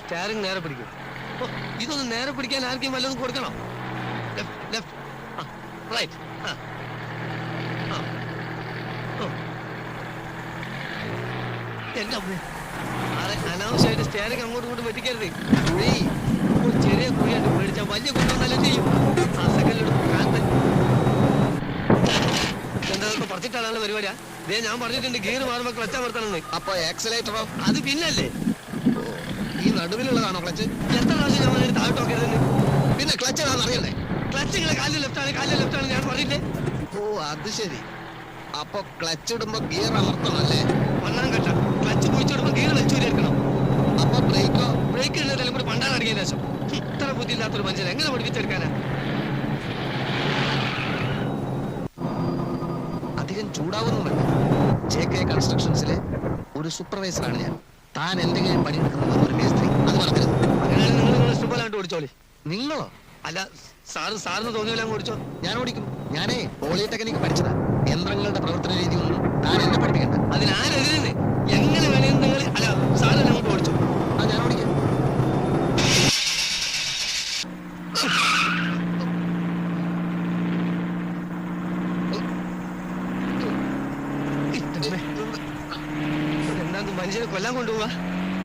Steering നേരെ പിടിക്കും. ഇതൊന്ന് നേരെ പിടിക്കാൻ ആർക്കും വല്ലതും കൊടുക്കണം. റൈറ്റ്. എന്റെ അമ്മേ, അനാവശ്യമായിട്ട് സ്റ്റാരിങ് അങ്ങോട്ടും ഇങ്ങോട്ടും വെട്ടിക്കരുത്. കുഴി ഒരു ചെറിയ കുഴിയായിട്ട് പേടിച്ചാൽ വലിയ കുഴിയൊന്നല്ല ചെയ്യും. ആ സെക്കൻഡിലെടുത്ത് എന്താ പറിച്ചിട്ടാണല്ലോ പരിപാടിയാ. ഇതേ ഞാൻ പറഞ്ഞിട്ടുണ്ട് ഗിയർ മാറുമ്പോ ക്ലച്ച് അമർത്തണമെന്ന്. അപ്പൊ ആക്സിലേറ്ററോ? അത് പിന്നല്ലേ. ഈ നടുവിലുള്ളതാണോ ക്ലച്ച്? എത്ര പ്രാവശ്യം ഞാൻ പറഞ്ഞിട്ട് താഴോട്ട് നോക്കരുതെന്ന്. പിന്നെ ക്ലച്ച് ഏതാണെന്ന് അറിയണ്ടേ? ക്ലച്ച് നിങ്ങളെ കാലിൽ ലെഫ്റ്റാണ് ഞാൻ പറഞ്ഞില്ലേ. ഓ അത് ശരി. അപ്പൊ ക്ലച്ച് ഇടുമ്പോ ഗിയർ അമർത്തണം അല്ലേ? ഒന്നാം ഘട്ട ക്ലച്ച് കുഴിച്ചിടുമ്പോ ഗിയർ വലിച്ചൂരിയെടുക്കണം. അപ്പൊ ബ്രേക്കോ? ബ്രേക്ക് ഇടുന്നതെല്ലാം കൂടി പണ്ടാണ് അടങ്ങിയ ശേഷം. ഇത്ര ബുദ്ധിയില്ലാത്തൊരു മനുഷ്യൻ എങ്ങനെ പഠിപ്പിച്ചെടുക്കാനാ? അധികം ചൂടാവുന്നു വേണ്ട. JK കൺസ്ട്രക്ഷൻസിലെ ഒരു സൂപ്പർവൈസറാണ് ഞാൻ. താൻ എന്തെങ്കിലും പണിയെടുക്കുന്നത് ഒരു മേസ്ത്രി, അത് മറക്കരുത്. അങ്ങനെയാണെങ്കിൽ നിങ്ങൾ ഇഷ്ടംപോലെ ഓടിച്ചോളി. നിങ്ങളോ? അല്ല സാറിന് തോന്നിയല്ല ഓടിച്ചോ. ഞാൻ ഓടിക്കും. ഞാനേ പോളിടെക്നിക് പഠിച്ചതാ. യന്ത്രങ്ങളുടെ പ്രവർത്തന രീതി ഒന്നും താൻ എന്നെ പഠിപ്പിക്കണ്ട. അതിനാരെതിരെന്ന് എങ്ങനെ വേണേലും നിങ്ങൾ അല്ല സാറ് അങ്ങോട്ട് ഓടിച്ചോ. ആ ഞാൻ ഓടിക്കാം. എന്താ മനുഷ്യനെ കൊല്ലാൻ കൊണ്ടുപോവാ?